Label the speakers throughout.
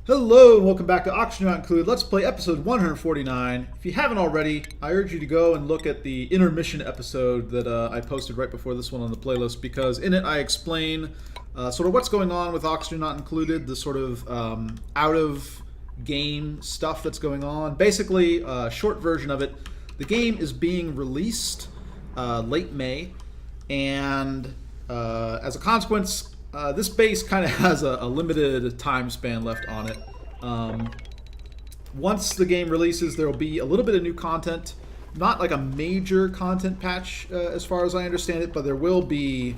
Speaker 1: Hello and welcome back to Oxygen Not Included. Let's play episode 149. If you haven't already, I urge you to go and look at the intermission episode that I posted right before this one on the playlist, because in it I explain sort of what's going on with Oxygen Not Included, the sort of out of game stuff that's going on. Basically, short version of it, the game is being released late May, and as a consequence, this base kind of has a limited time span left on it. Once the game releases, there will be a little bit of new content. Not like a major content patch as far as I understand it, but there will be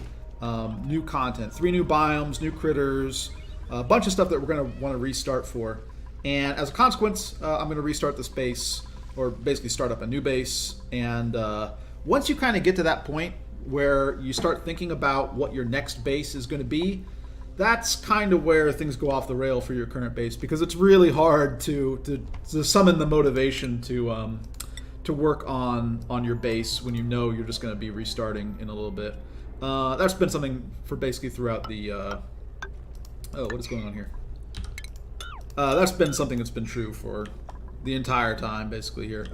Speaker 1: new content. 3 new biomes, new critters, a bunch of stuff that we're going to want to restart for. And as a consequence, I'm going to restart this base, or basically start up a new base. And once you kind of get to that point, where you start thinking about what your next base is going to be, that's kind of where things go off the rail for your current base, because it's really hard to summon the motivation to work on your base when you know you're just going to be restarting in a little bit. That's been something for basically throughout the oh, what is going on here? That's been something that's been true for the entire time basically here.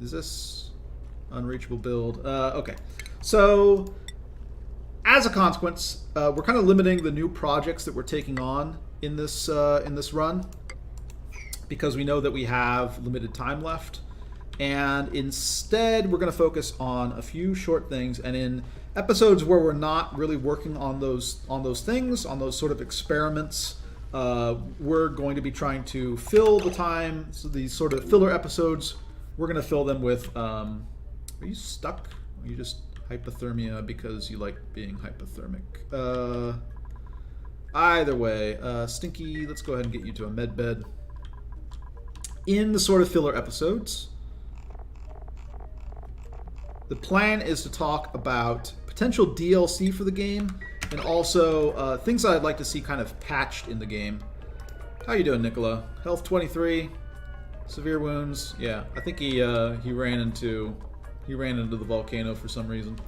Speaker 1: Is this unreachable build? Okay, so as a consequence, we're kind of limiting the new projects that we're taking on in this run, because we know that we have limited time left, and instead we're going to focus on a few short things. And in episodes where we're not really working on those things, on those sort of experiments, we're going to be trying to fill the time. So these sort of filler episodes, we're going to fill them with are you stuck? Or are you just hypothermia because you like being hypothermic? Either way, Stinky, let's go ahead and get you to a med bed. In the sort of filler episodes, the plan is to talk about potential DLC for the game, and also things that I'd like to see kind of patched in the game. How you doing, Nicola? Health 23, severe wounds. Yeah, I think he ran into the volcano for some reason.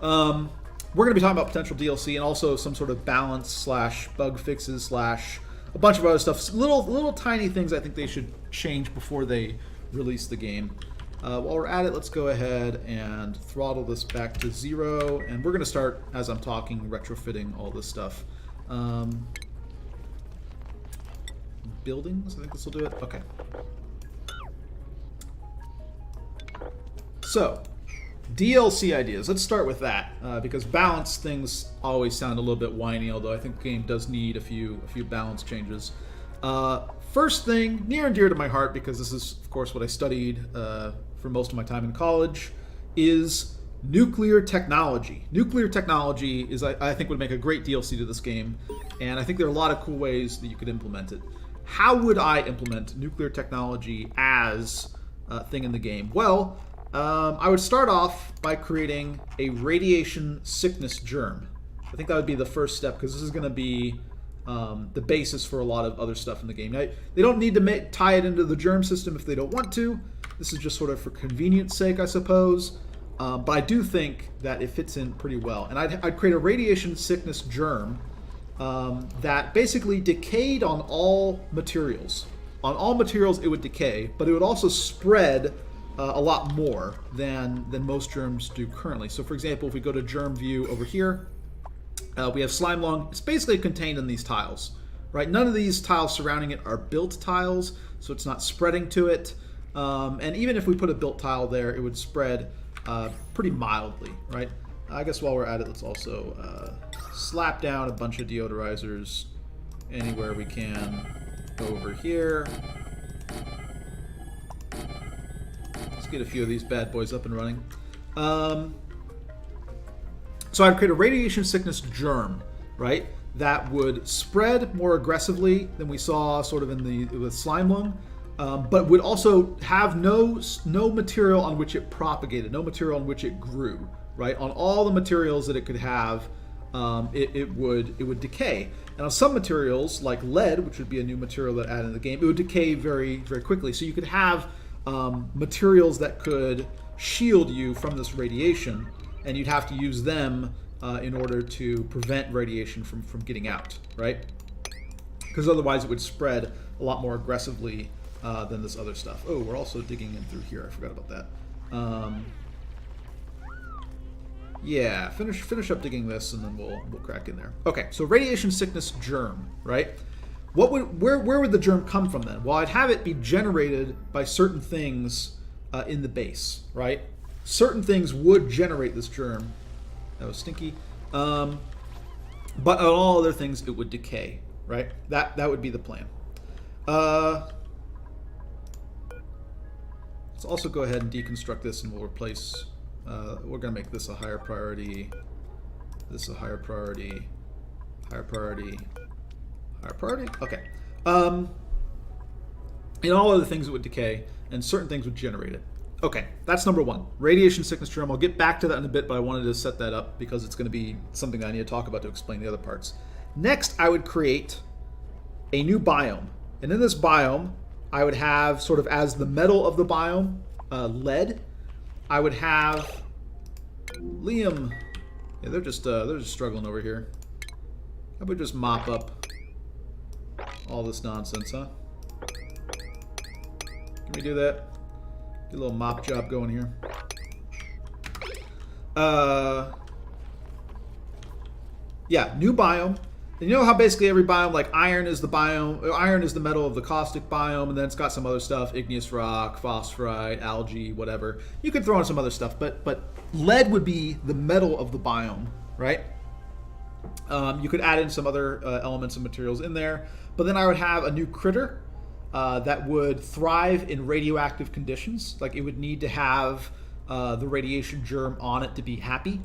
Speaker 1: We're going to be talking about potential DLC and also some sort of balance slash bug fixes slash a bunch of other stuff. Little tiny things I think they should change before they release the game. While we're at it, let's go ahead and throttle this back to 0, and we're going to start, as I'm talking, retrofitting all this stuff. Buildings, I think this will do it. Okay. So, DLC ideas. Let's start with that, because balance things always sound a little bit whiny, although I think the game does need a few balance changes. First thing, near and dear to my heart, because this is, of course, what I studied for most of my time in college, is nuclear technology. Nuclear technology is, I think, would make a great DLC to this game, and I think there are a lot of cool ways that you could implement it. How would I implement nuclear technology as a thing in the game? Well, I would start off by creating a radiation sickness germ. I think that would be the first step, because this is going to be the basis for a lot of other stuff in the game. Now, they don't need to tie it into the germ system if they don't want to. This is just sort of for convenience sake, I suppose. But I do think that it fits in pretty well. And I'd create a radiation sickness germ that basically decayed on all materials. On all materials it would decay, but it would also spread a lot more than most germs do currently. So for example, if we go to germ view over here, we have slime lung. It's basically contained in these tiles, right? None of these tiles surrounding it are built tiles, so it's not spreading to it. And even if we put a built tile there, it would spread pretty mildly, right? I guess while we're at it, let's also slap down a bunch of deodorizers anywhere we can over here. Let's get a few of these bad boys up and running. So I'd create a radiation sickness germ, right? That would spread more aggressively than we saw sort of with slime lung, but would also have no material on which it propagated, no material on which it grew, right? On all the materials that it could have, it would decay. And on some materials, like lead, which would be a new material that added in the game, it would decay very, very quickly. So you could have materials that could shield you from this radiation, and you'd have to use them in order to prevent radiation from getting out, right? because otherwise it would spread a lot more aggressively than this other stuff. Oh, we're also digging in through here. I forgot about that. Yeah, finish up digging this, and then we'll crack in there. Okay, so radiation sickness germ, right? Where would the germ come from then? Well, I'd have it be generated by certain things in the base, right? Certain things would generate this germ. That was stinky. But on all other things, it would decay, right? That would be the plan. Let's also go ahead and deconstruct this, and we'll replace. We're gonna make this a higher priority. This a higher priority. Higher priority. Higher priority. Okay. And all other things it would decay, and certain things would generate it. Okay, that's number one. Radiation sickness germ. I'll get back to that in a bit, but I wanted to set that up because it's going to be something that I need to talk about to explain the other parts. Next, I would create a new biome. And in this biome, I would have sort of as the metal of the biome, lead. I would have Liam. Yeah, they're just struggling over here. How about just mop up all this nonsense, huh? Can we do that? Get a little mop job going here. Yeah, new biome. And you know how basically every biome, like iron is the biome, iron is the metal of the caustic biome, and then it's got some other stuff, igneous rock, phosphorite, algae, whatever. You could throw in some other stuff, but lead would be the metal of the biome, right? You could add in some other elements and materials in there, but then I would have a new critter that would thrive in radioactive conditions. Like it would need to have the radiation germ on it to be happy.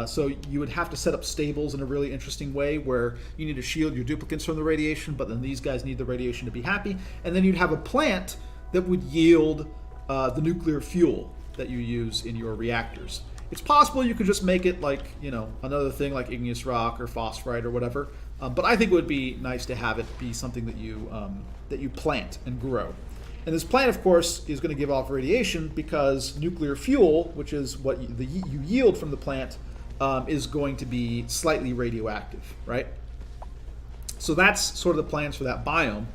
Speaker 1: So you would have to set up stables in a really interesting way where you need to shield your duplicates from the radiation, but then these guys need the radiation to be happy. And then you'd have a plant that would yield the nuclear fuel that you use in your reactors. It's possible you could just make it like, you know, another thing like igneous rock or phosphorite or whatever. But I think it would be nice to have it be something that you plant and grow. And this plant, of course, is going to give off radiation because nuclear fuel, which is what you yield from the plant, is going to be slightly radioactive, right? So that's sort of the plans for that biome.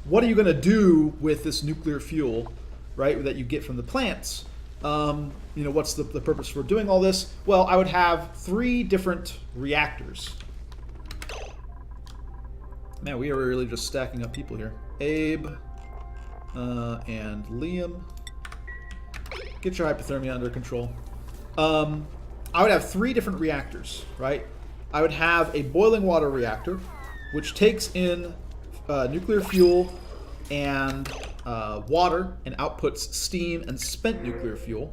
Speaker 1: What are you going to do with this nuclear fuel, right, that you get from the plants? You know, what's the purpose for doing all this? Well, I would have 3 different reactors. Man, we are really just stacking up people here. Abe and Liam. Get your hypothermia under control. I would have 3 different reactors, right? I would have a boiling water reactor, which takes in nuclear fuel and water and outputs steam and spent nuclear fuel.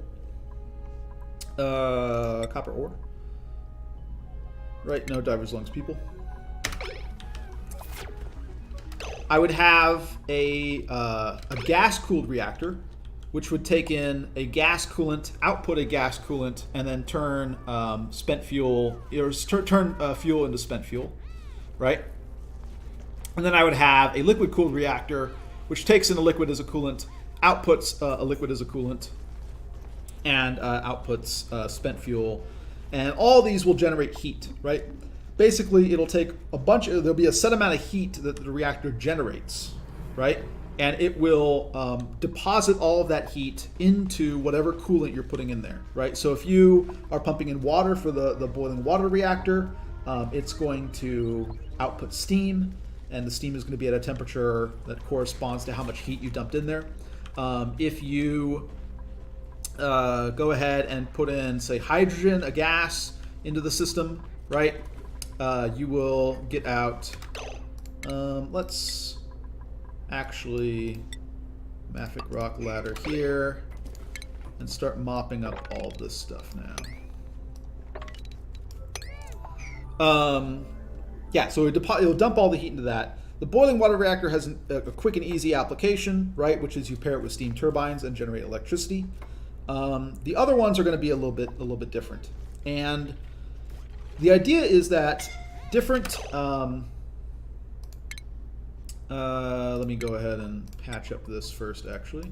Speaker 1: Copper ore. Right, no diver's lungs, people. I would have a gas-cooled reactor, which would take in a gas coolant, output a gas coolant, and then turn spent fuel, or turn fuel into spent fuel, right? And then I would have a liquid-cooled reactor, which takes in a liquid as a coolant, outputs a liquid as a coolant, and outputs spent fuel. And all these will generate heat, right? Basically, it'll take there'll be a set amount of heat that the reactor generates, right? And it will deposit all of that heat into whatever coolant you're putting in there, right? So if you are pumping in water for the boiling water reactor, it's going to output steam, and the steam is going to be at a temperature that corresponds to how much heat you dumped in there. If you go ahead and put in, say, hydrogen, a gas, into the system, right? You will get out, let's actually mafic rock ladder here and start mopping up all this stuff now. Yeah, so it'll dump all the heat into that. The boiling water reactor has a quick and easy application, right, which is you pair it with steam turbines and generate electricity. The other ones are going to be a little bit different. And the idea is that different, let me go ahead and patch up this first, actually.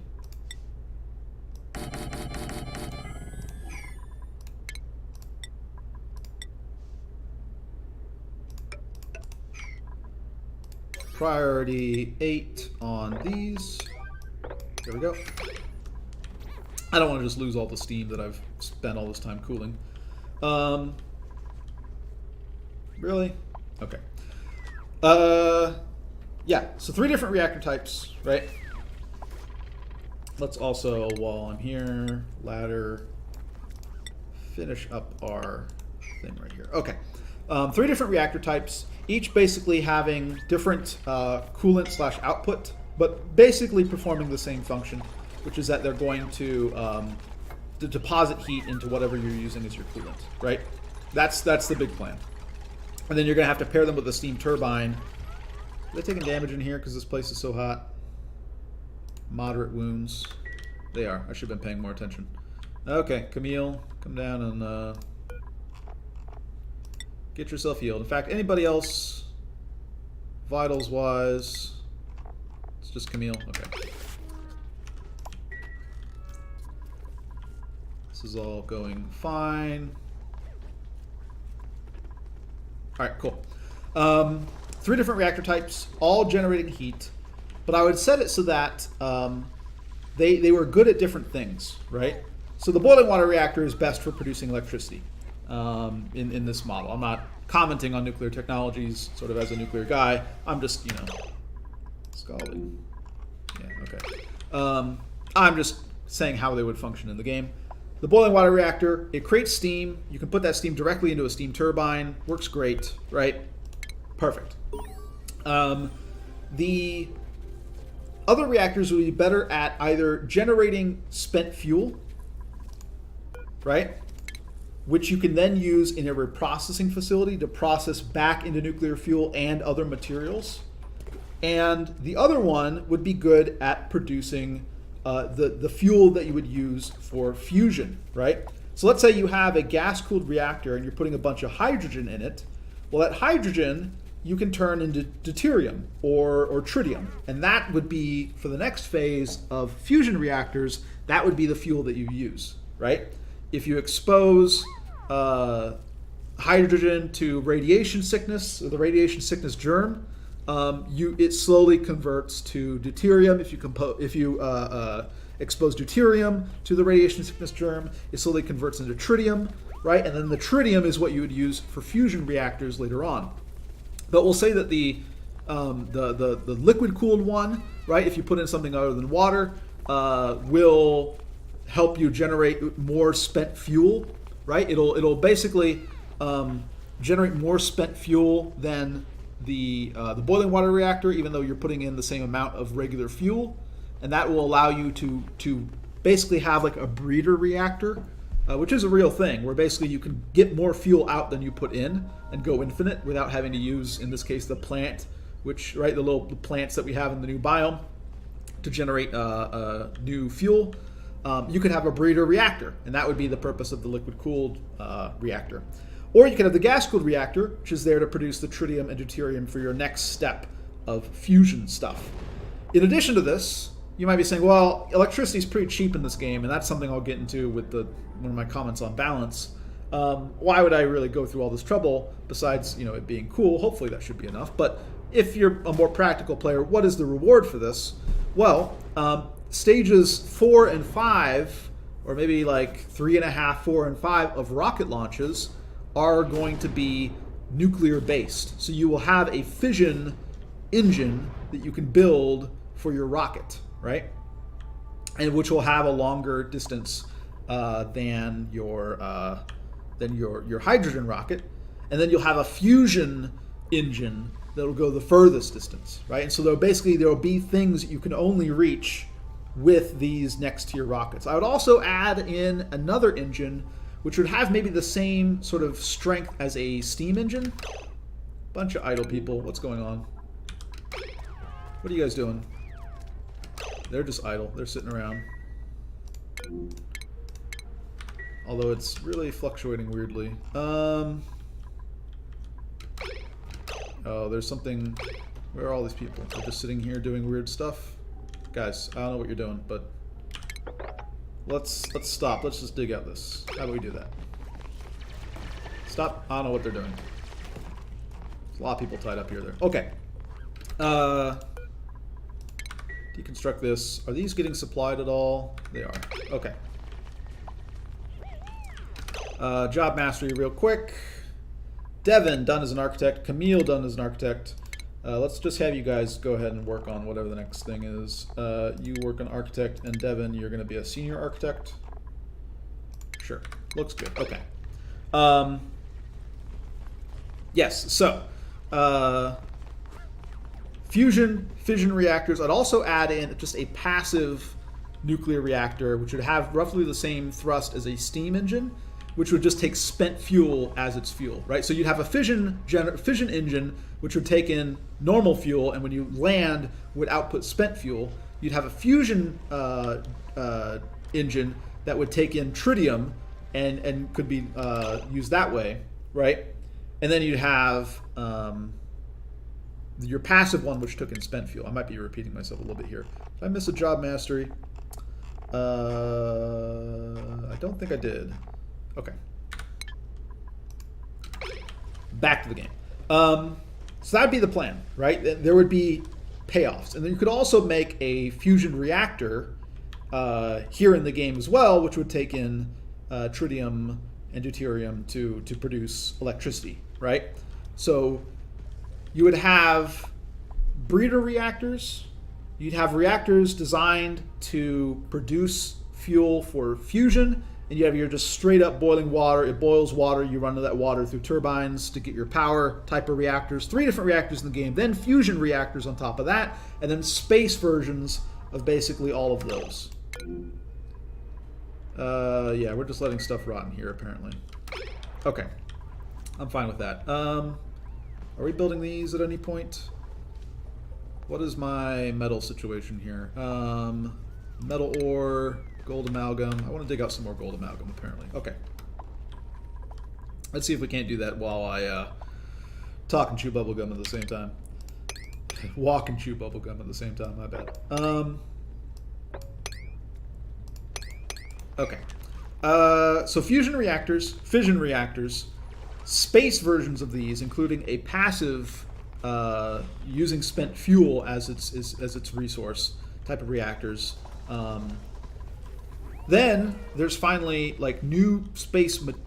Speaker 1: priority 8 on these. There we go. I don't want to just lose all the steam that I've spent all this time cooling. Really? Okay. Yeah, so 3 different reactor types, right? Let's also, while I'm here, ladder, finish up our thing right here. Okay. 3 different reactor types, each basically having different coolant / output, but basically performing the same function, which is that they're going to deposit heat into whatever you're using as your coolant, right? That's the big plan. And then you're going to have to pair them with a steam turbine. Are they taking damage in here because this place is so hot? Moderate wounds. They are. I should have been paying more attention. Okay, Camille, come down and get yourself healed. In fact, anybody else, vitals-wise, it's just Camille. Okay. This is all going fine. All right, cool. 3 different reactor types, all generating heat, but I would set it so that they were good at different things, right? So the boiling water reactor is best for producing electricity in this model. I'm not commenting on nuclear technologies sort of as a nuclear guy. I'm just, scalding. Yeah, okay. I'm just saying how they would function in the game. The boiling water reactor, it creates steam. You can put that steam directly into a steam turbine. Works great, right? Perfect. The other reactors will be better at either generating spent fuel, right? Which you can then use in a reprocessing facility to process back into nuclear fuel and other materials. And the other one would be good at producing the fuel that you would use for fusion, right? So let's say you have a gas-cooled reactor and you're putting a bunch of hydrogen in it. Well, that hydrogen you can turn into deuterium or tritium. And that would be, for the next phase of fusion reactors, that would be the fuel that you use, right? If you expose hydrogen to radiation sickness, or the radiation sickness germ, it slowly converts to deuterium. If you expose deuterium to the radiation sickness germ, it slowly converts into tritium, right? And then the tritium is what you would use for fusion reactors later on. But we'll say that the liquid cooled one, right? If you put in something other than water, will help you generate more spent fuel, right? It'll basically generate more spent fuel than the boiling water reactor, even though you're putting in the same amount of regular fuel, and that will allow you to basically have like a breeder reactor, which is a real thing, where basically you can get more fuel out than you put in and go infinite without having to use, in this case, the plant, which, right, the little plants that we have in the new biome to generate new fuel. You could have a breeder reactor, and that would be the purpose of the liquid-cooled reactor. Or you could have the gas-cooled reactor, which is there to produce the tritium and deuterium for your next step of fusion stuff. In addition to this, you might be saying, well, electricity is pretty cheap in this game, and that's something I'll get into with one of my comments on balance. Why would I really go through all this trouble besides, it being cool? Hopefully that should be enough. But if you're a more practical player, what is the reward for this? Well, stages 4 and 5, or maybe like 3.5, 4, and 5 of rocket launches are going to be nuclear based. So you will have a fission engine that you can build for your rocket, right? And which will have a longer distance than your hydrogen rocket. And then you'll have a fusion engine that'll go the furthest distance, right? And so there'll be things that you can only reach with these next tier rockets. I would also add in another engine which would have maybe the same sort of strength as a steam engine. Bunch of idle people. What's going on? What are you guys doing? They're just idle. They're sitting around. Although it's really fluctuating weirdly. Oh, there's something... Where are all these people? They're just sitting here doing weird stuff? Guys, I don't know what you're doing, but... Let's stop. Let's just dig out this. How do we do that? Stop. I don't know what they're doing. There's a lot of people tied up here. Okay. Deconstruct this. Are these getting supplied at all? They are. Okay. Job mastery real quick. Devin, done as an architect. Camille, done as an architect. Let's just have you guys go ahead and work on whatever the next thing is. You work on architect, and Devin, you're going to be a senior architect. Sure. Looks good. Okay. Yes, so fission reactors. I'd also add in just a passive nuclear reactor, which would have roughly the same thrust as a steam engine, which would just take spent fuel as its fuel, right? So you'd have a fission engine, which would take in normal fuel, and when you land, would output spent fuel. You'd have a fusion engine that would take in tritium and could be used that way, right? And then you'd have your passive one, which took in spent fuel. I might be repeating myself a little bit here. Did I miss a job mastery? I don't think I did. Okay. Back to the game. So that'd be the plan, right? There would be payoffs. And then you could also make a fusion reactor here in the game as well, which would take in tritium and deuterium to produce electricity, right? So you would have breeder reactors. You'd have reactors designed to produce fuel for fusion, and you have your just straight up boiling water. It boils water. You run that water through turbines to get your power type of reactors. 3 different reactors in the game. Then fusion reactors on top of that, and then space versions of basically all of those. Yeah, we're just letting stuff rot in here apparently. Okay, I'm fine with that. Are we building these at any point? What is my metal situation here? Metal ore, gold amalgam. I want to dig out some more gold amalgam, apparently. Okay. Let's see if we can't do that while I talk and chew bubblegum at the same time. Walk and chew bubblegum at the same time, my bad. Okay. So fission reactors, space versions of these, including a passive using spent fuel as its resource type of reactors. Then there's finally like new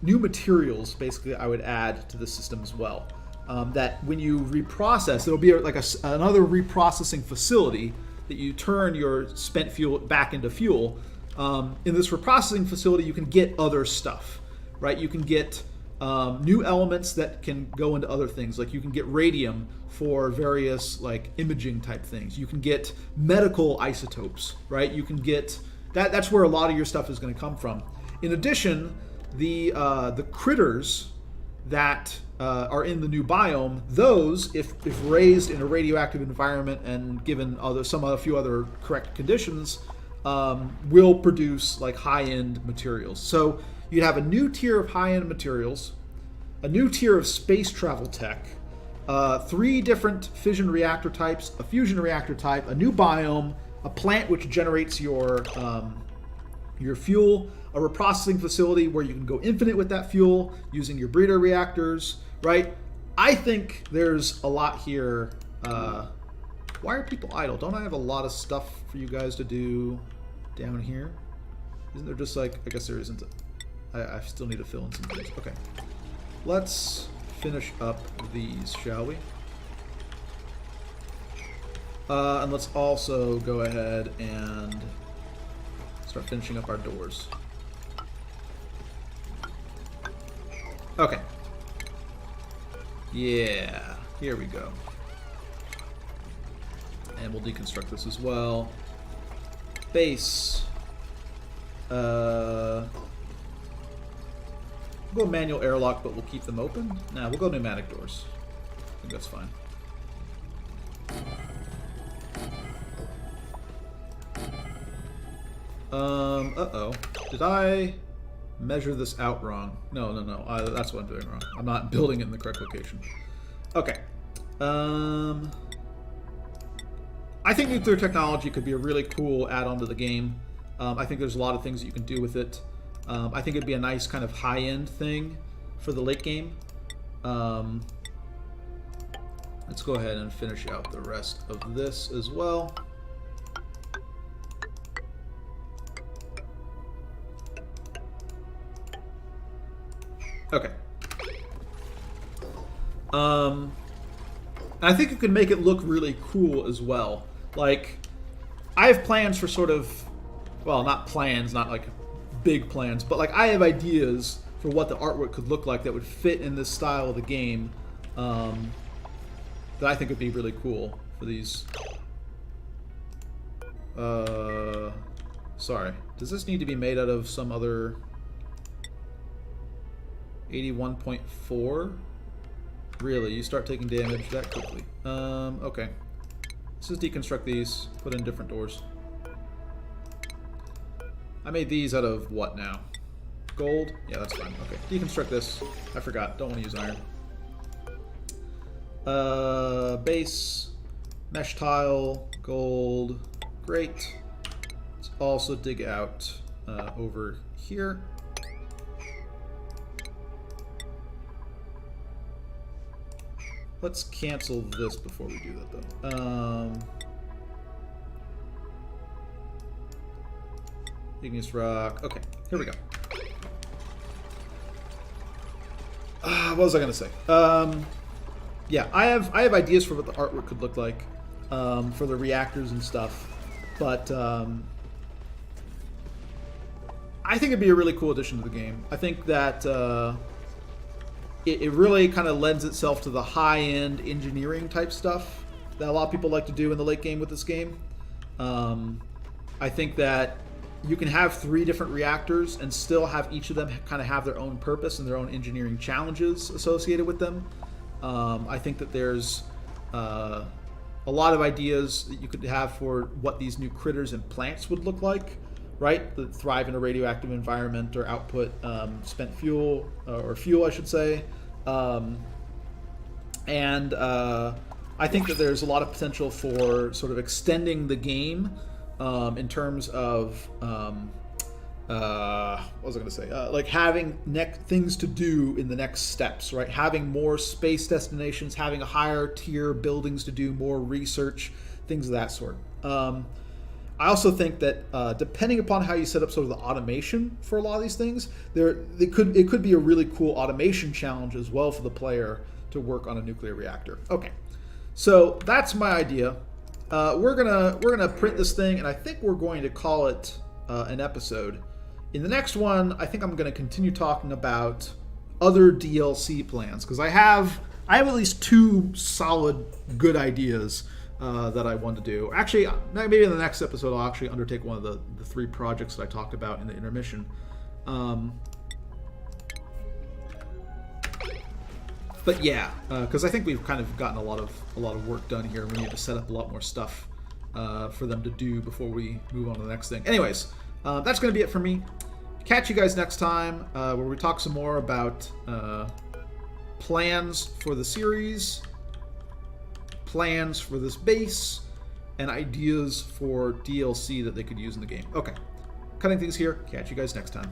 Speaker 1: materials. Basically, I would add to the system as well. That when you reprocess, it'll be like another reprocessing facility that you turn your spent fuel back into fuel. In this reprocessing facility, you can get other stuff, right? You can get new elements that can go into other things. Like you can get radium for various like imaging type things. You can get medical isotopes, right? You can get that's where a lot of your stuff is going to come from. In addition, the critters that are in the new biome, those if raised in a radioactive environment and given a few other correct conditions, will produce like high-end materials. So you'd have a new tier of high-end materials, a new tier of space travel tech, 3 different fission reactor types, a fusion reactor type, a new biome, a plant which generates your fuel, a reprocessing facility where you can go infinite with that fuel using your breeder reactors, right? I think there's a lot here. Why are people idle? Don't I have a lot of stuff for you guys to do down here? Isn't there just like, I guess there isn't. I still need to fill in some things. Okay. Let's finish up these, shall we? And let's also go ahead and start finishing up our doors. Okay. Yeah, here we go. And we'll deconstruct this as well. Base. We'll go manual airlock, but we'll keep them open. Nah, we'll go pneumatic doors. I think that's fine. Uh-oh. Did I measure this out wrong? No. That's what I'm doing wrong. I'm not building it in the correct location. Okay. I think nuclear technology could be a really cool add-on to the game. I think there's a lot of things that you can do with it. I think it'd be a nice kind of high-end thing for the late game. Let's go ahead and finish out the rest of this as well. Okay. I think you can make it look really cool as well. Like, I have plans for sort of, well, not plans, not like big plans, but like I have ideas for what the artwork could look like that would fit in this style of the game, that I think would be really cool for these. Sorry. Does this need to be made out of some other 81.4? Really? You start taking damage that quickly. Okay. Let's just deconstruct these, put in different doors. I made these out of what now? Gold? Yeah, that's fine. Okay. Deconstruct this. I forgot. Don't want to use iron. Base. Mesh tile. Gold. Great. Let's also dig out over here. Let's cancel this before we do that, though. Igneous rock. Okay, here we go. What was I gonna say? Yeah, I have ideas for what the artwork could look like for the reactors and stuff, but I think it'd be a really cool addition to the game. I think that it really kind of lends itself to the high-end engineering type stuff that a lot of people like to do in the late game with this game. I think that you can have 3 different reactors and still have each of them kind of have their own purpose and their own engineering challenges associated with them. I think that there's a lot of ideas that you could have for what these new critters and plants would look like, right? That thrive in a radioactive environment or output spent fuel, or fuel, I should say. I think that there's a lot of potential for sort of extending the game in terms of what was I going to say? Like having things to do in the next steps, right? Having more space destinations, having a higher tier buildings to do more research, things of that sort. I also think that depending upon how you set up sort of the automation for a lot of these things, it could be a really cool automation challenge as well for the player to work on a nuclear reactor. Okay, so that's my idea. We're gonna print this thing, and I think we're going to call it an episode. In the next one, I think I'm going to continue talking about other DLC plans, because I have at least 2 solid good ideas that I want to do. Actually, maybe in the next episode I'll actually undertake one of the 3 projects that I talked about in the intermission. But yeah, because I think we've kind of gotten a lot of work done here. We need to set up a lot more stuff for them to do before we move on to the next thing. Anyways, that's going to be it for me. Catch you guys next time, where we talk some more about plans for the series, plans for this base, and ideas for DLC that they could use in the game. Okay, cutting things here. Catch you guys next time.